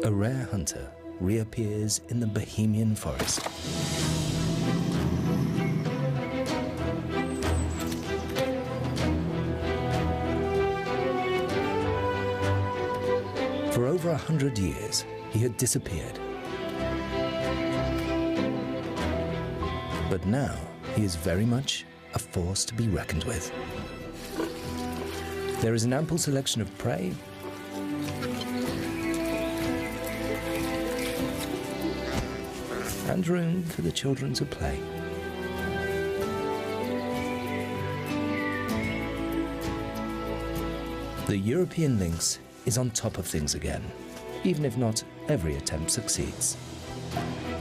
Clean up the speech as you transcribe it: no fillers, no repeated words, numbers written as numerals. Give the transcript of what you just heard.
A rare hunter reappears in the Bohemian forest. For over 100 years, he had disappeared. But now, he is very much a force to be reckoned with. There is an ample selection of prey, and room for the children to play. The European lynx is on top of things again, even if not every attempt succeeds.